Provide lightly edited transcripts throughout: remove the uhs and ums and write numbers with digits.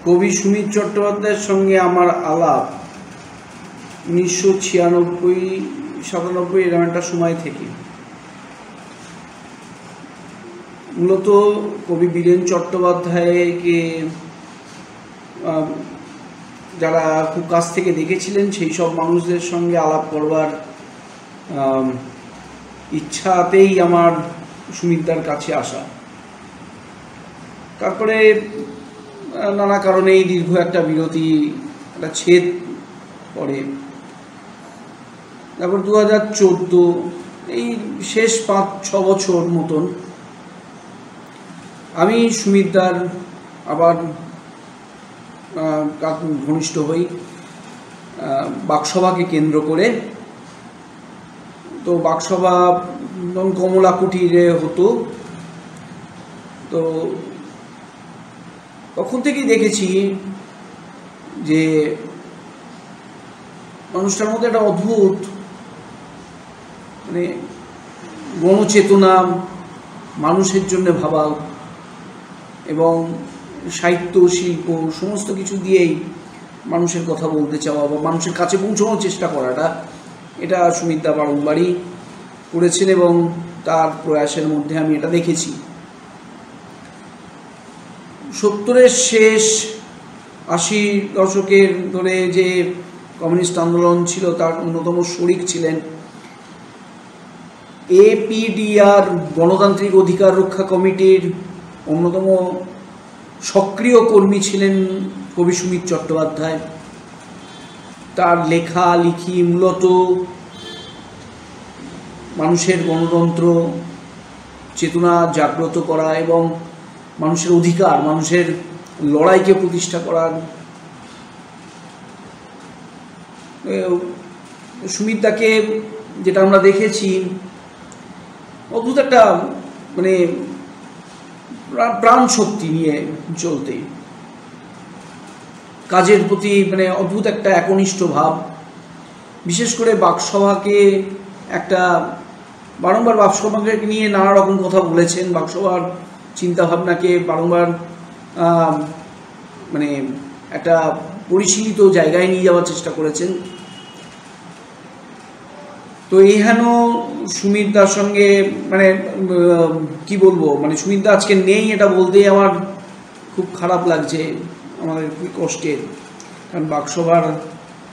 কবি সুমিত চট্টোপাধ্যায়ের সঙ্গে আমার আলাপ 1996-97 এরকম একটা সময় থেকে। মূলত কবি বীরেন চট্টোপাধ্যায়কে যারা খুব কাছ থেকে দেখেছিলেন সেই সব মানুষদের সঙ্গে আলাপ করবার ইচ্ছাতেই আমার সুমিতদার কাছে আসা। তারপরে নানা কারণেই দীর্ঘ একটা বিরতি, একটা ছেদ পড়ে। তারপর 2014 এই শেষ 5-6 বছর মতন আমি সুমিতদার আবার ঘনিষ্ঠ হই বাকসভাকে কেন্দ্র করে। তো বাকসভা কমলা কুটিরে হতো, তো তখন থেকেই দেখেছি যে মানুষটার মধ্যে একটা অদ্ভুত মানে গণচেতনা, মানুষের জন্য ভাবা এবং সাহিত্য শিল্প সমস্ত কিছু দিয়েই মানুষের কথা বলতে চাওয়া বা মানুষের কাছে পৌঁছানোর চেষ্টা করাটা, এটা সুমিতদা বারংবারই করেছেন এবং তার প্রয়াসের মধ্যে আমি এটা দেখেছি। 70-এর শেষ 80 দশকের ধরে যে কমিউনিস্ট আন্দোলন ছিল তার অন্যতম শরিক ছিলেন। APDR গণতান্ত্রিক অধিকার রক্ষা কমিটির অন্যতম সক্রিয় কর্মী ছিলেন কবি সুমিত চট্টোপাধ্যায়। তার লেখালেখি মূলত মানুষের গণতন্ত্র চেতনা জাগ্রত করা এবং মানুষের অধিকার, মানুষের লড়াইকে প্রতিষ্ঠা করার। সুমিতদাকে যেটা আমরা দেখেছি অদ্ভুত একটা মানে প্রাণ শক্তি নিয়ে চলতে, কাজের প্রতি মানে অদ্ভুত একটা একনিষ্ঠ ভাব। বিশেষ করে বাকসভাকে একটা বারংবার বাকসভাকে নিয়ে নানা রকম কথা বলেছেন, বাকসভার চিন্তাভাবনাকে বারংবার মানে একটা পরিশীলিত জায়গায় নিয়ে যাওয়ার চেষ্টা করেছেন। তো এইখান সুমিতদার সঙ্গে মানে কি বলবো, মানে সুমিতদা আজকে নেই এটা বলতেই আমার খুব খারাপ লাগছে, আমাদের খুবই কষ্টের। কারণ বাকসভার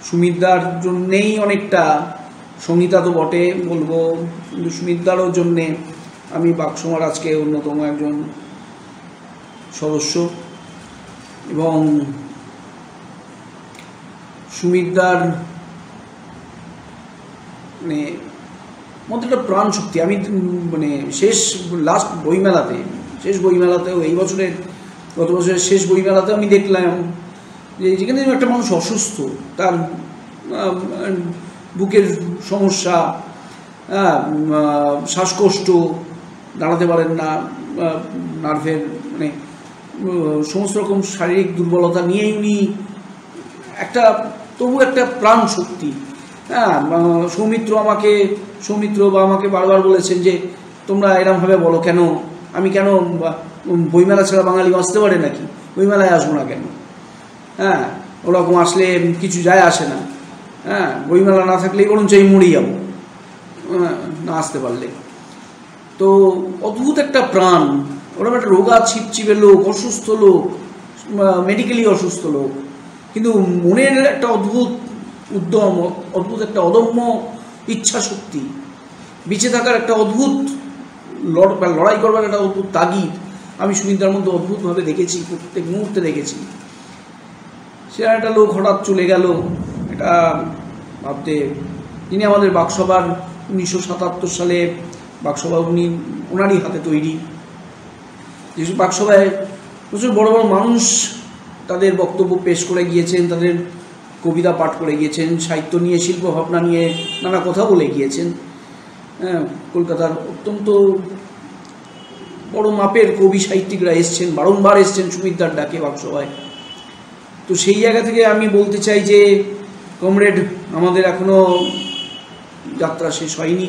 সুমিতদার জন্যেই অনেকটা, সংগীতা তো বটে বলবো, কিন্তু সুমিতদারও জন্যে আমি বাকসভার আজকে অন্যতম একজন সদস্য। এবং সুমিতদার মানে মধ্যে একটা প্রাণ শক্তি। আমি মানে লাস্ট বইমেলাতেও এই বছরের, গত বছরের শেষ বইমেলাতেও আমি দেখলাম যে যেখানে একটা মানুষ অসুস্থ, তার বুকের সমস্যা, শ্বাসকষ্ট, দাঁড়াতে পারেন না, নার্ভের মানে সমস্ত রকম শারীরিক দুর্বলতা নিয়েই উনি একটা তবু একটা প্রাণ শক্তি। সৌমিত্র বা আমাকে বারবার বলেছেন যে তোমরা এরমভাবে বলো কেন, আমি কেন বইমেলা ছাড়া বাঙালি বাঁচতে পারে নাকি, বইমেলায় আসবো না কেন? ওরকম আসলে কিছু যায় আসে না, বইমেলা না থাকলেই বরঞ্চ আমি মরে যাবো না আসতে পারলে। তো অদ্ভুত একটা প্রাণ, ওরকম একটা রোগা ছিপছিপে লোক, অসুস্থ লোক, মেডিকেলি অসুস্থ লোক, কিন্তু মনের একটা অদ্ভুত উদ্যম, অদ্ভুত একটা অদম্য ইচ্ছা শক্তি, বেঁচে থাকার একটা অদ্ভুত লড়াই করবার একটা অদ্ভুত তাগিদ আমি সুমিতদার মধ্যে অদ্ভুতভাবে দেখেছি, প্রত্যেক মুহূর্তে দেখেছি। সে একটা লোক হঠাৎ চলে গেল, এটা ভাবতে। যিনি আমাদের বাকসভার 1977 সালে বাকসভা ওনারই হাতে তৈরি, যেসব বাকসভায় প্রচুর বড় বড় মানুষ তাদের বক্তব্য পেশ করে গিয়েছেন, তাদের কবিতা পাঠ করে গিয়েছেন, সাহিত্য নিয়ে, শিল্প ভাবনা নিয়ে নানা কথা বলে গিয়েছেন। কলকাতার অত্যন্ত বড় মাপের কবি সাহিত্যিকরা এসছেন, বারংবার এসছেন সুমিতদার ডাকে বাকসভায়। তো সেই জায়গা থেকে আমি বলতে চাই যে কমরেড, আমাদের এখনো যাত্রা শেষ হয়নি,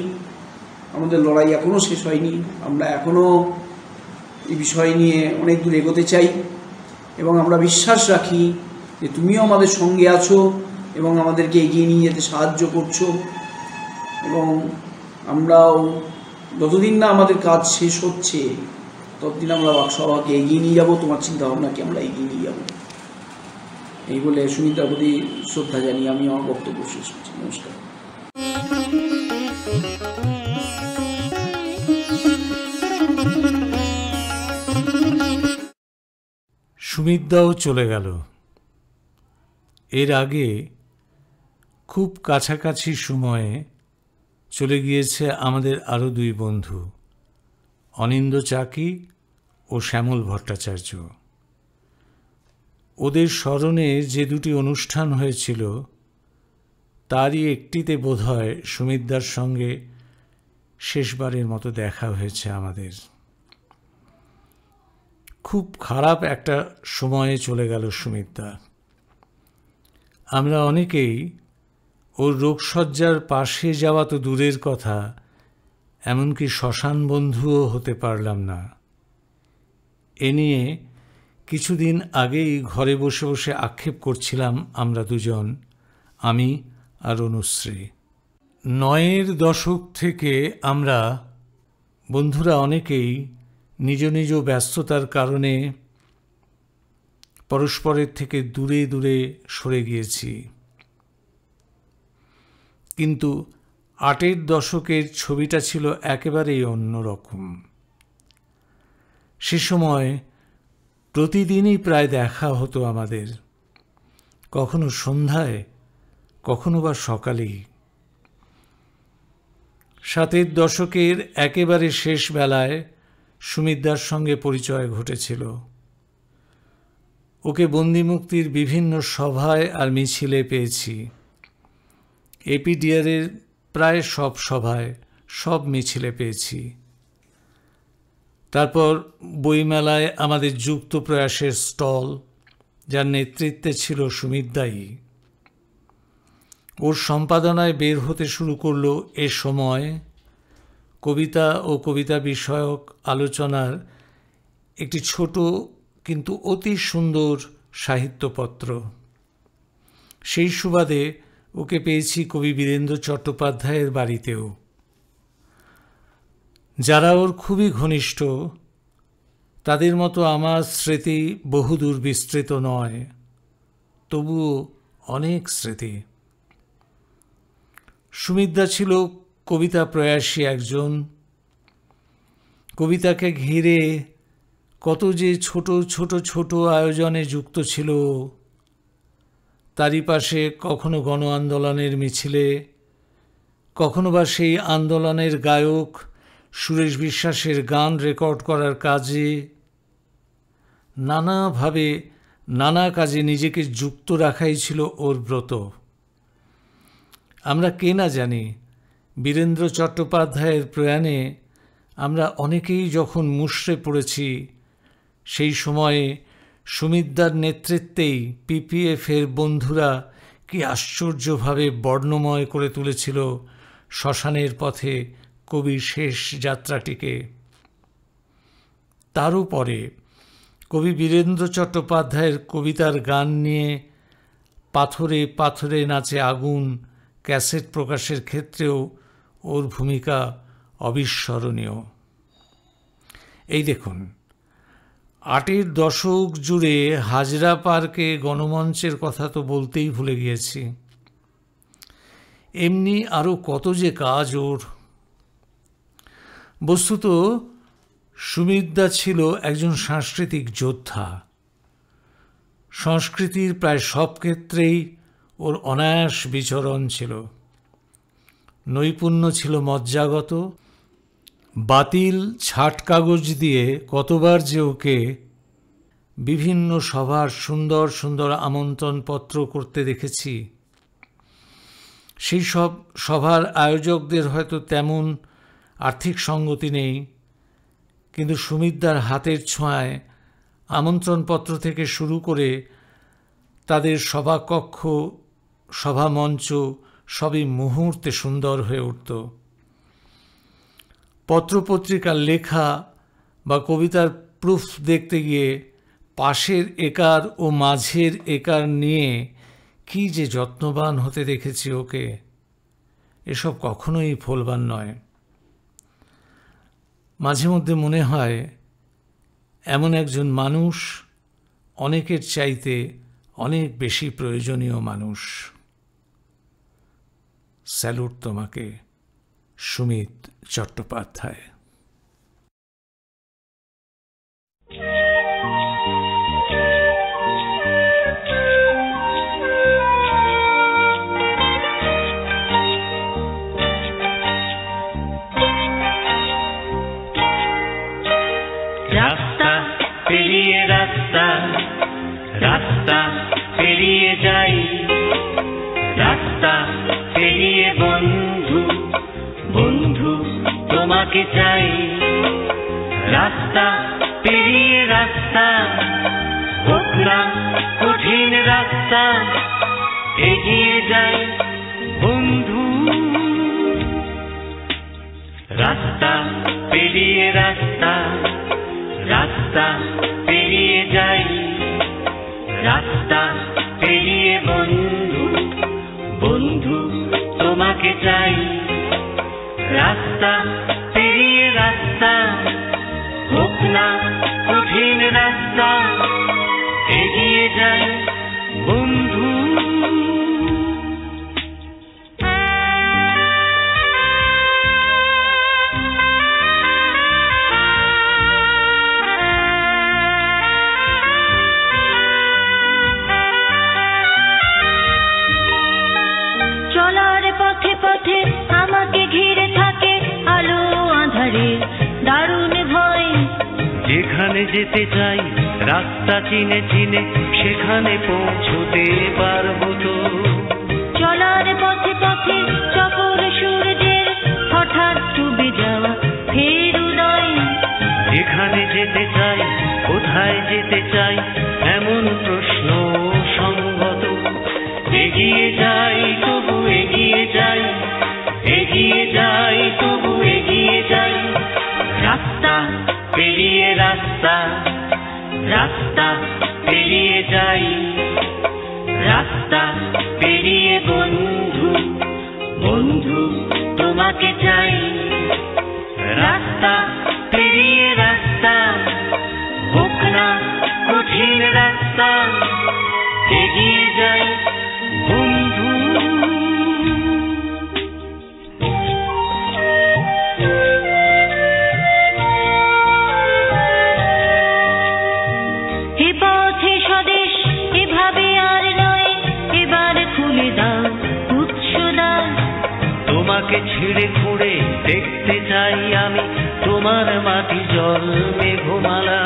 আমাদের লড়াই এখনো শেষ হয়নি, আমরা এখনো এই বিষয় নিয়ে অনেক দূর এগোতে চাই। এবং আমরা বিশ্বাস রাখি যে তুমিও আমাদের সঙ্গে আছো এবং আমাদেরকে এগিয়ে নিয়ে যেতে সাহায্য করছো। এবং আমরাও যতদিন না আমাদের কাজ শেষ হচ্ছে ততদিন আমরা বাকসভাকে এগিয়ে নিয়ে যাবো, তোমার চিন্তাভাবনাকে আমরা এগিয়ে নিয়ে যাবো। এই বলে সুমিত্রার প্রতি শ্রদ্ধা জানিয়ে আমি আমার বক্তব্য শেষ করছি। নমস্কার। সুমিত্রাও চলে গেল। এর আগে খুব কাছাকাছি সময়ে চলে গিয়েছে আমাদের আরও দুই বন্ধু, অনিন্দ্য চাকি ও শ্যামল ভট্টাচার্য। ওদের স্মরণে যে দুটি অনুষ্ঠান হয়েছিল তারই একটিতে বোধহয় সুমিত্রার সঙ্গে শেষবারের মতো দেখা হয়েছে আমাদের। খুব খারাপ একটা সময়ে চলে গেল সুমিত্রা। আমরা অনেকেই ওর রোগশয্যার পাশে যাওয়া তো দূরের কথা, এমনকি শ্মশান বন্ধুও হতে পারলাম না। এ নিয়ে কিছুদিন আগেই ঘরে বসে বসে আক্ষেপ করছিলাম আমরা দুজন, আমি আর অনুশ্রী। ৯-এর দশক থেকে আমরা বন্ধুরা অনেকেই নিজ নিজ ব্যস্ততার কারণে পরস্পরের থেকে দূরে দূরে সরে গিয়েছি। কিন্তু ৮-এর দশকের ছবিটা ছিল একেবারেই অন্যরকম। সে সময় প্রতিদিনই প্রায় দেখা হতো আমাদের, কখনো সন্ধ্যায়, কখনো বা সকালেই। ৭-এর দশকের একেবারে শেষ বেলায় সুমিত্রার সঙ্গে পরিচয় ঘটেছিল। ওকে বন্দিমুক্তির বিভিন্ন সভায় আর মিছিলে পেয়েছি। এপিডিআরের প্রায় সব সভায়, সব মিছিলে পেয়েছি। তারপর বইমেলায় আমাদের যুক্ত প্রয়াসের স্টল, যার নেতৃত্বে ছিল সুমিত্রাই। ওর সম্পাদনায় বের হতে শুরু করল এ সময় কবিতা ও কবিতা বিষয়ক আলোচনার একটি ছোট কিন্তু অতি সুন্দর সাহিত্যপত্র। সেই সুবাদে ওকে পেয়েছি কবি বীরেন্দ্র চট্টোপাধ্যায়ের বাড়িতেও। যারা ওর খুবই ঘনিষ্ঠ তাদের মতো আমার স্মৃতি বহুদূর বিস্তৃত নয়, তবুও অনেক স্মৃতি। সুমিত্রা ছিল কবিতা প্রয়াসী একজন। কবিতাকে ঘিরে কত যে ছোট ছোট ছোট আয়োজনে যুক্ত ছিল। তারই পাশে কখনো গণ আন্দোলনের মিছিলে, কখনো বা সেই আন্দোলনের গায়ক সুরেশ বিশ্বাসের গান রেকর্ড করার কাজে, নানাভাবে নানা কাজে নিজেকে যুক্ত রাখাই ছিল ওর ব্রত। আমরা কে না জানি বীরেন্দ্র চট্টোপাধ্যায়ের প্রয়াণে আমরা অনেকেই যখন মুষড়ে পড়েছি, সেই সময়ে সুমিত্রার নেতৃত্বেই পিপিএফের বন্ধুরা কি আশ্চর্যভাবে বর্ণময় করে তুলেছিল শ্মশানের পথে কবির শেষ যাত্রাটিকে। তারও পরে কবি বীরেন্দ্র চট্টোপাধ্যায়ের কবিতার গান নিয়ে পাথরে পাথরে নাচে আগুন ক্যাসেট প্রকাশের ক্ষেত্রেও ওর ভূমিকা অবিস্মরণীয়। এই দেখুন, ৮-এর দশক জুড়ে হাজরা পার্কে গণমঞ্চের কথা তো বলতেই ভুলে গিয়েছি। এমনি আরও কত যে কাজ ওর। বস্তুত সুমিত্রা ছিল একজন সাংস্কৃতিক যোদ্ধা। সংস্কৃতির প্রায় সব ক্ষেত্রেই ওর অনায়াস বিচরণ ছিল। নৈপুণ্য ছিল মজ্জাগত। বাতিল ছাট কাগজ দিয়ে কতবার যে ওকে বিভিন্ন সভার সুন্দর সুন্দর আমন্ত্রণপত্র করতে দেখেছি। সেই সব সভার আয়োজকদের হয়তো তেমন আর্থিক সঙ্গতি নেই, কিন্তু সুমিত্রার হাতের ছোঁয়ায় আমন্ত্রণপত্র থেকে শুরু করে তাদের সভাকক্ষ, সভামঞ্চ সবই মুহূর্তে সুন্দর হয়ে উঠত। পত্রপত্রিকার লেখা বা কবিতার প্রুফ দেখতে গিয়ে পাশের একার ও মাঝের একার নিয়ে কি যে যত্নবান হতে দেখেছি ওকে, এসব কখনোই ফলবান নয়। মাঝে মধ্যে মনে হয় এমন একজন মানুষ অনেকের চাইতে অনেক বেশি প্রয়োজনীয় মানুষ। স্যালুট তোমাকে, সুমিত চট্টোপাধ্যায়। রাস্তা পেরিয়ে রাস্তা, রাস্তা পেরিয়ে যাই, রাস্তা পেরিয়ে বন্ধু, বন্ধু তোমাকে চাই। রাস্তা পেরিয়ে রাস্তা, হোক না কঠিন রাস্তা, এগিয়ে যাই বন্ধু। রাস্তা পেরিয়ে রাস্তা, রাস্তা পেরিয়ে যাই, রাস্তা পেরিয়ে বন্ধু, বন্ধু তোমাকে চাই। রাস্তা পেরিয়ে রাস্তা, হোক না কঠিন রাস্তা, এগিয়ে যাই বন্ধু। যেখানে যেতে চাই রাস্তা চিনে চিনে সেখানে পৌঁছতে পারবো তো। চলার পথে পথে চকর সূর্যের হঠাৎ ডুবে যাওয়া ফের উদয়। যেখানে যেতে চাই কোথায় যেতে চাই এমন প্রশ্ন সঙ্গত। এগিয়ে যাই তবু এগিয়ে যাই, এগিয়ে যাই তবু এগিয়ে যাই। রাস্তা পেরিয়ে রাস্তা, রাস্তা পেরিয়ে যাই, রাস্তা পেরিয়ে বন্ধু, বন্ধু তোমাকে চাই। রাস্তা পেরিয়ে রাস্তা, হোক না কঠিন রাস্তা, এগিয়ে যাই বন্ধু। তোমাকে ছিঁড়ে খুঁড়ে দেখতে চাই আমি তোমার মাটি জল মেঘমালা।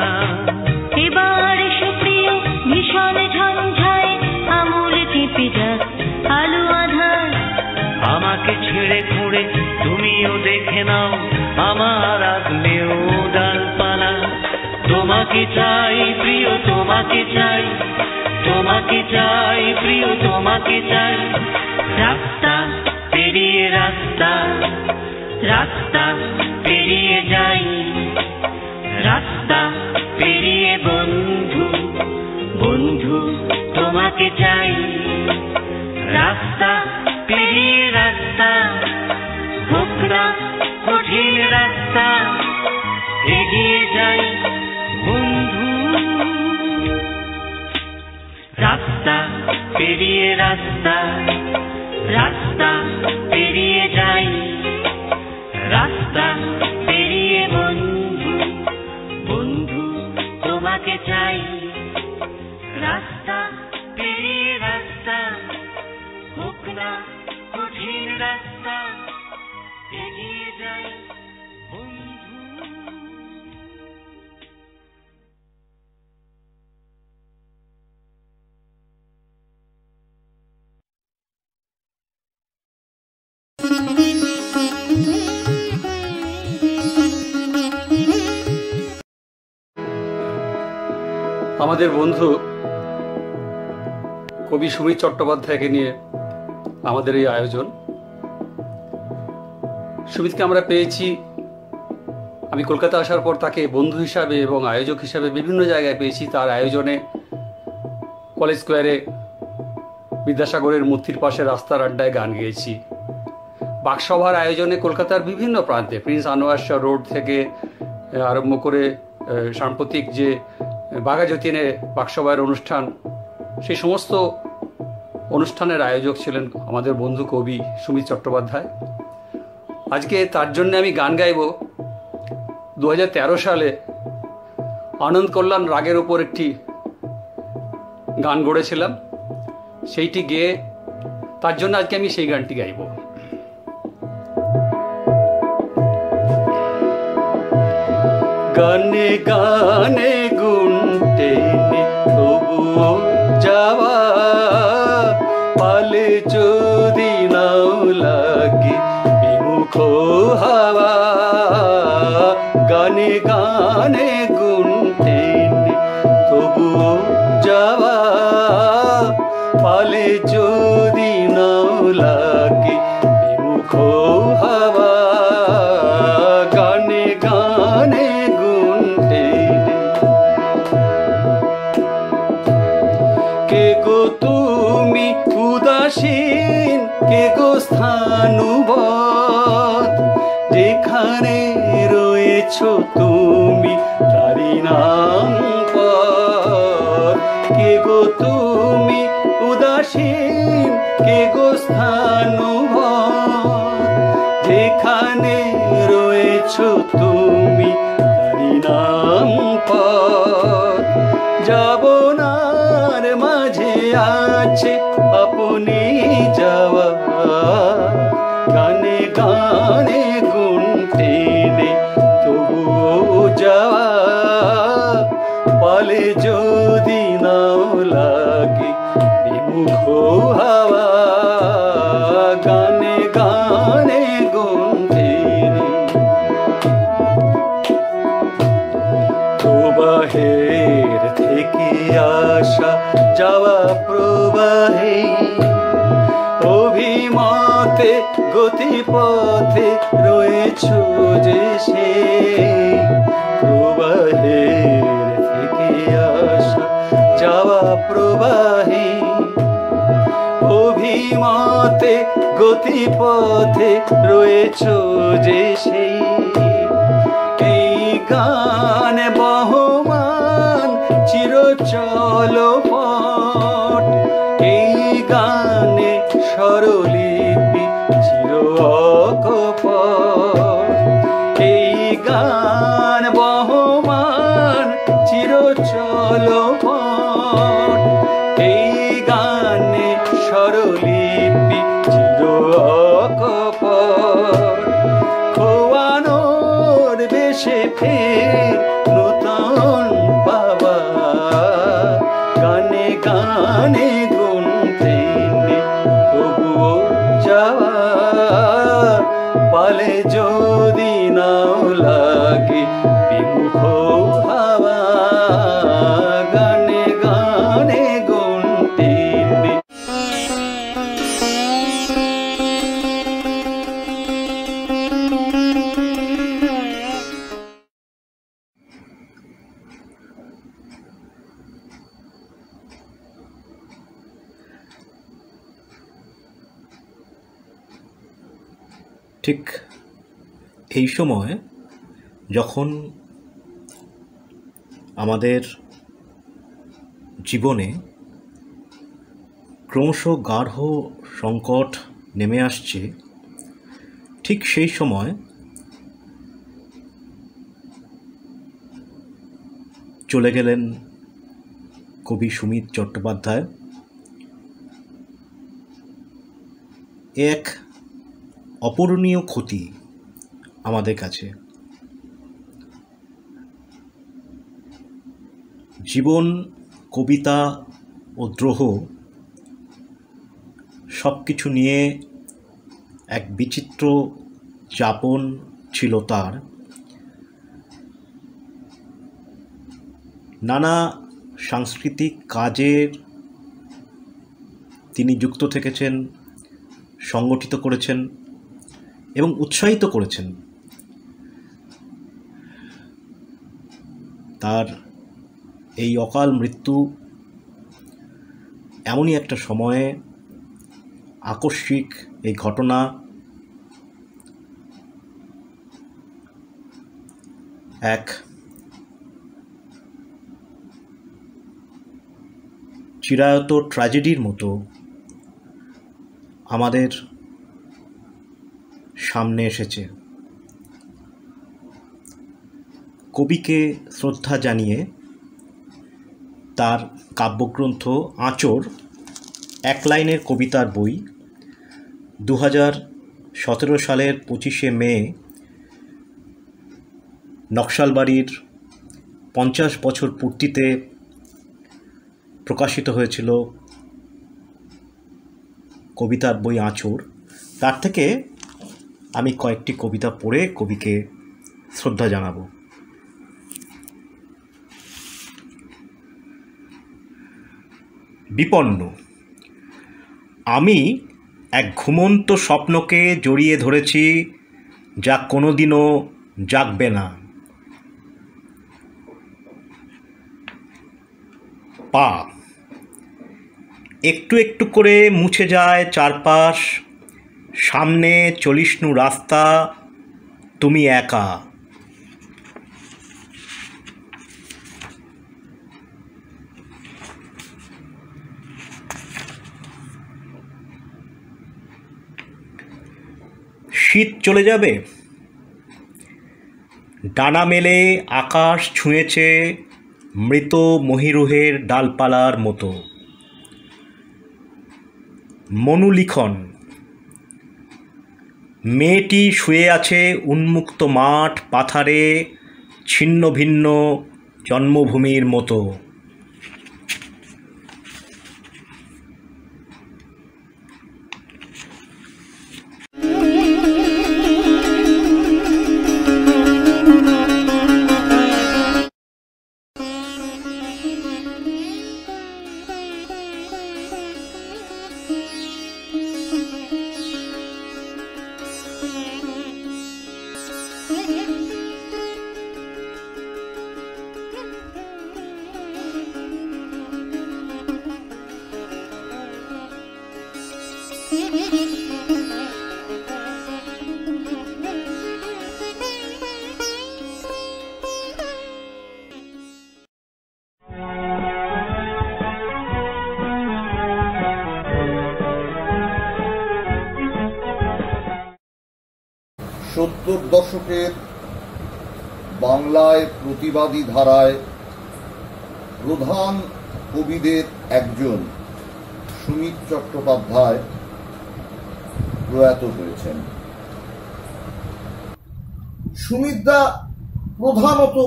এবার সুপ্রিয় ভীষণ ঝঞ্ঝায় আমূল কেঁপে যাক আলো আধার। আমাকে ছিঁড়ে খুঁড়ে তুমিও দেখে নাও আমার আগ্নেয় ডালপালা। তোমাকে চাই প্রিয়, তোমাকে চাই, তোমাকে চাই প্রিয়, তোমাকে চাই। রাস্তা পেরিয়ে রাস্তা, রাস্তা পেরিয়ে যাই, রাস্তা পেরিয়ে বন্ধু, বন্ধু তোমাকে চাই। রাস্তা পেরিয়ে রাস্তা, হোক না কঠিন রাস্তা, এগিয়ে যাই বন্ধু। রাস্তা পেরিয়ে রাস্তা, রাস্তা পেরিয়ে যাই, রাস্তা পেরিয়ে বন্ধু, বন্ধু তোমাকে চাই। রাস্তা পেরিয়ে রাস্তা, হোক না কঠিন রাস্তা, এগিয়ে যাই বন্ধু। আমাদের বন্ধু কবি সুমিত চট্টোপাধ্যায়কে নিয়ে আমাদের এই আয়োজন। সুমিতকে আমরা পেয়েছি আমি কলকাতা আসার পর তাকে বন্ধু হিসাবে এবং আয়োজক হিসাবে বিভিন্ন জায়গায় পেয়েছি। তার আয়োজনে কলেজ স্কোয়ারে বিদ্যাসাগরের মূর্তির পাশে রাস্তার আড্ডায় গান গেয়েছি। বাকসভার আয়োজনে কলকাতার বিভিন্ন প্রান্তে প্রিন্স আনোয়ার শাহ রোড থেকে আরম্ভ করে সাম্প্রতিক যে বাঘাযতীনে বাকসভার অনুষ্ঠান, সেই সমস্ত অনুষ্ঠানের আয়োজক ছিলেন আমাদের বন্ধু কবি সুমিত চট্টোপাধ্যায়। আজকে তার জন্য আমি গান গাইব 2013 সালে আনন্দ কল্যাণ রাগের ওপর একটি গান গড়েছিলাম, সেইটি গেয়ে তার জন্য আজকে আমি সেই গানটি গাইব। গানে গানে গুনতে তবুও যাওয়া, পালে যদি নাও লাগে বিমুখ হাওয়া। গানে গানে গুনতে তবুও যাওয়া, পালে যদি নাও লাগে বিমুখ হাওয়া। গানে গানে গুনতে কে গো তুমি উদাসীন, কে গো স্থানুবৎ, যেখানে রয়েছ তুমি তারি নাম পথ। কে গো তুমি উদাসীন, কে গো স্থানুবৎ, যেখানে রয়েছ তুমি তারি নাম পথ। যাবনার মাঝে আছে আপনি যাওয়া, গানে গানে গুনতে নে তবুও যাওয়া, পালে যদি নাও লাগে বিমুখ হাওয়া। গানে গানে গুনতে নে প্রবাহের থেকে আসা যাওয়া প্রবাহে, অভিমতে গতিপথে রয়েছ যে সে। প্রবাহের থেকে আসা যাওয়া প্রবাহে, অভিমতে গতিপথে রয়েছ যে সেই। এই গান বহমান চিরচল পট, এই গানে স্বরলিপি চির অকপট। এই গান বহমান চিরচল পট, এই গানে স্বরলিপি চির অকপট। খোয়ানোর বেশে ফের নূতন পাওয়া, গানে গানে গুনতে নে তবুও যাওয়া, পালে যদি নাও লাগে বিমুখ হাওয়া। গানে গানে গুনতে নে। ঠিক এই সময় যখন আমাদের জীবনে ক্রমশ গাঢ় সংকট নেমে আসছে, ঠিক সেই সময় চলে গেলেন কবি সুমিত চট্টোপাধ্যায়। এক অপূরণীয় ক্ষতি আমাদের কাছে। জীবন, কবিতা ও দ্রোহ সব কিছু নিয়ে এক বিচিত্র যাপন ছিল তার। নানা সাংস্কৃতিক কাজের তিনি যুক্ত থেকেছেন, সংগঠিত করেছেন এবং উৎসাহিত করেছেন। তার এই অকাল মৃত্যু এমনই একটা সময়ে আকস্মিক এই ঘটনা এক চিরায়ত ট্র্যাজেডির মতো আমাদের সামনে এসেছে। কবিকে শ্রদ্ধা জানিয়ে তার কাব্যগ্রন্থ আঁচড় এক লাইনের কবিতার বই 2017 সালের 25শে মে নকশালবাড়ির 50 বছর পূর্তিতে প্রকাশিত হয়েছিল কবিতার বই আঁচড়। তার থেকে আমি কয়েকটি কবিতা পড়ে কবিকে শ্রদ্ধা জানাবো। বিপন্ন। আমি এক ঘুমন্ত স্বপ্নকে জড়িয়ে ধরেছি, যা কোনোদিনও জাগবে না। পা একটু একটু করে মুছে যায় চারপাশ, সামনে চলিষ্ণু রাস্তা, তুমি একা। শীত চলে যাবে। ডানা মেলে আকাশ ছুঁয়েছে মৃত মহিরুহের ডালপালার মতো। মনুলিখন। মেয়েটি শুয়ে আছে উন্মুক্ত মাঠ পাথারে, ছিন্ন ভিন্ন জন্মভূমির মতো। সত্তর দশকের বাংলায় প্রতিবাদী ধারায় প্রধান কবিদের একজন সুমিত চট্টোপাধ্যায় প্রয়াত হয়েছেন। সুমিতদা প্রধানত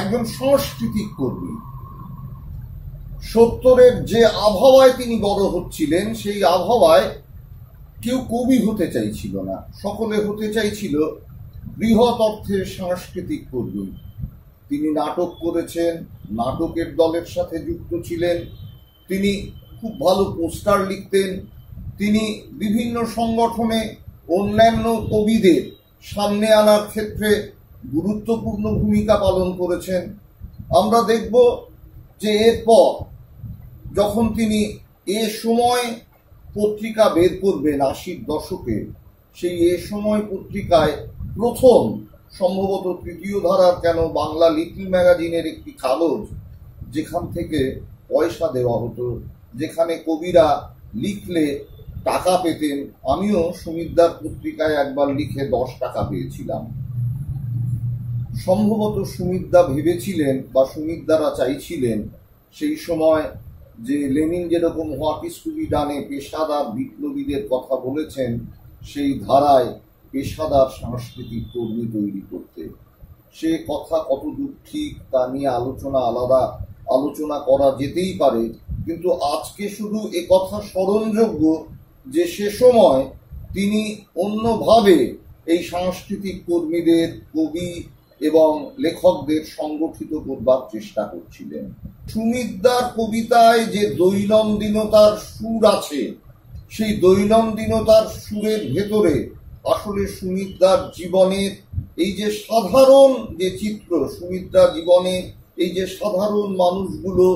একজন সাংস্কৃতিক কর্মী। সত্তরের যে আবহাওয়ায় তিনি বড় হচ্ছিলেন, সেই আবহাওয়ায় কেউ কবি হতে চাইছিল না, সকলে হতে চাইছিল বৃহৎ অর্থের সাংস্কৃতিক কর্মী। তিনি নাটক করেছেন, নাটকের দলের সাথে যুক্ত ছিলেন, তিনি খুব ভালো পোস্টার লিখতেন, তিনি বিভিন্ন সংগঠনে অন্যান্য কবিদের সামনে আনার ক্ষেত্রে গুরুত্বপূর্ণ ভূমিকা পালন করেছেন। আমরা দেখব যে এরপর যখন তিনি এ সময় পত্রিকা বের করবেন 80-র দশকে, সেই এ সময় পত্রিকায় প্রথম, সম্ভবত তৃতীয় ধারার কেন, বাংলা লিটল ম্যাগাজিনের একটি কাগজ, যেখান থেকে পয়সা দেওয়া হতো, যেখানে কবিরা লিখলে টাকা পেতেন। আমিও সুমিতদার পত্রিকায় একবার লিখে 10 টাকা পেয়েছিলাম। সম্ভবত সুমিতদা ভেবেছিলেন বা সুমিতদারা চাইছিলেন সেই সময় যে লেনিন যেরকম হোয়াট ইজ টু বি ডানে পেশাদার বিপ্লবীদের কথা বলেছেন, সেই ধারায় পেশাদার সাংস্কৃতিক কর্মী তৈরি করতে। সে কথা কতদূর ঠিক তা নিয়ে আলোচনা করা যেতেই পারে, কিন্তু আজকে শুধু এ কথা স্মরণযোগ্য যে সে সময় তিনি অন্যভাবে এই সাংস্কৃতিক কর্মীদের, কবি এবং লেখকদের সংগঠিত করবার চেষ্টা করছিলেন। সুমিতদার কবিতায় যে দৈনন্দিনতার সুর আছে, সেই দৈনন্দিনতার সুরের ভেতরে আসলে সুমিতদার জীবনের এই যে সাধারণ যে চিত্র সুমিত্রা জীবনে, এই যে সাধারণ মানুষগুলো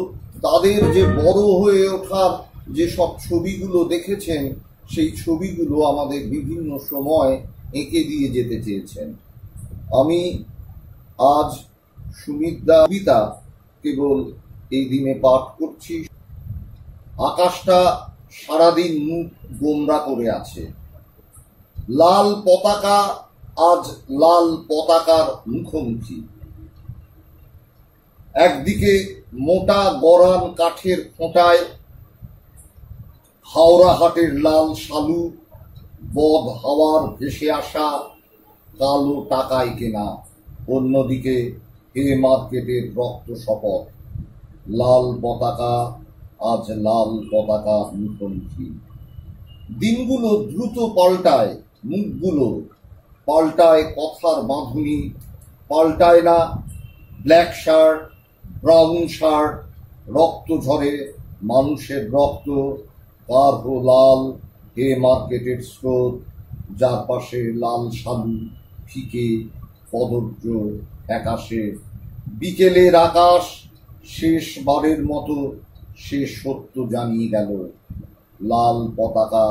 তাদের যে বড় হয়ে ওঠার যে সব ছবিগুলো দেখেছেন, সেই ছবিগুলো আমাদের বিভিন্ন সময় এঁকে দিয়ে যেতে চেয়েছেন। আমি আজ সুমিত্রা কবিতা কেবল এই দিনে পাঠ করছি। আকাশটা সারাদিন মুখ গোমরা করে আছে। লাল পতাকা আজ লাল পতাকার মুখোমুখি। একদিকে মোটা গরান কাঠের খোঁটায় হাওড়া হাটের লাল শালু, বদ হাওয়ার ভেসে আসা কালো টাকায় কেনা। অন্যদিকে হে মার্কেটের রক্ত শপথ। লাল পতাকা আজ লাল পতাকা মুখোমুখি। দিনগুলো দ্রুত পাল্টায়, মুখগুলো পাল্টায়, কথার বাঁধুনি পাল্টায় না। ব্ল্যাক শার্ট, ব্রাউন শার্ট, রক্ত ঝরে মানুষের রক্ত, গাঢ় লাল হে মার্কেটের স্রোত, যার পাশে লাল শালু ফিকে কদর্য ফ্যাকাশে। বিকেলের আকাশ শেষবারের মতো সে সত্য জানিয়ে গেল। লাল পতাকা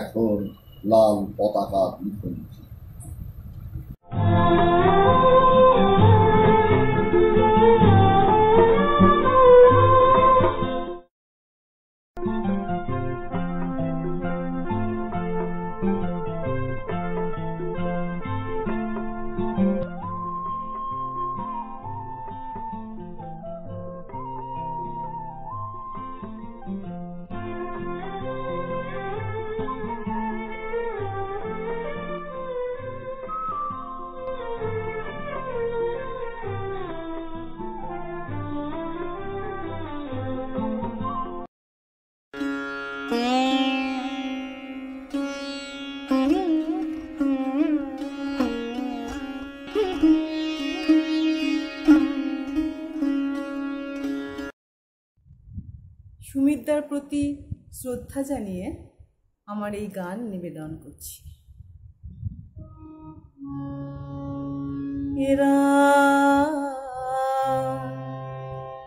এখন লাল পতাকা মুখোমুখি। সুমিত্রার প্রতি শ্রদ্ধা জানিয়ে আমার এই গান নিবেদন করছি। এরা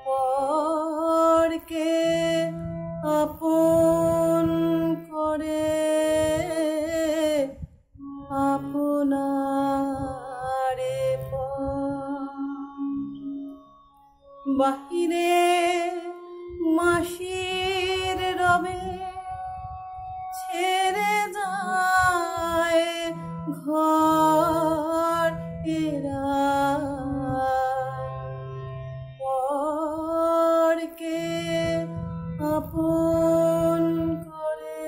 পরকে আপন করে আপনারে বাহিরে মাসির রবে ছেড়ে যায় ঘর। এরা পরকে আপন করে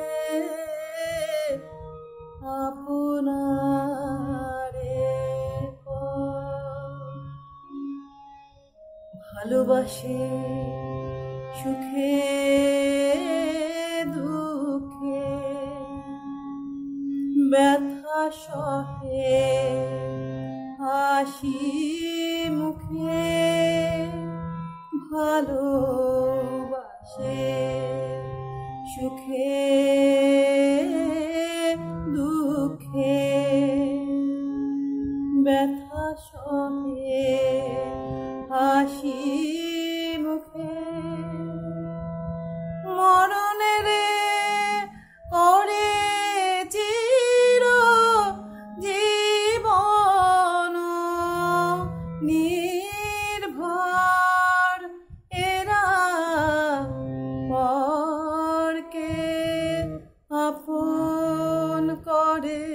আপনারে ভালোবাসে সুখে দুঃখে ব্যথা সহে হাসি মুখে ভালোবাসে সুখে দুঃখে ব্যথা সহে হাসি মুখে মরণের করে চির জীবন নির্ভর। এরা পরকে আপন করে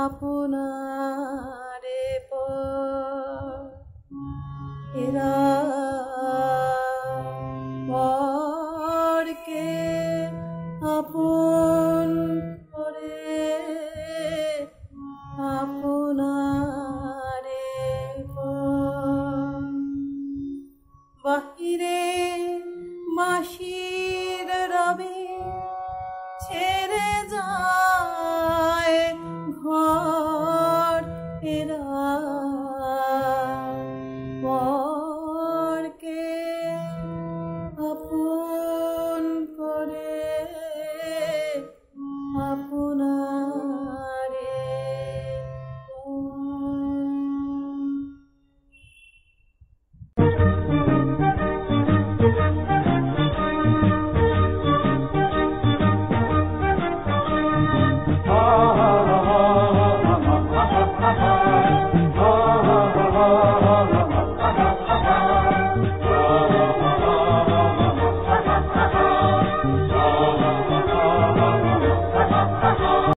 আপনারে পর। এরা পরকে আপন করে আপনারে পর। বাহিরে মাসির রবে ছেড়ে যায়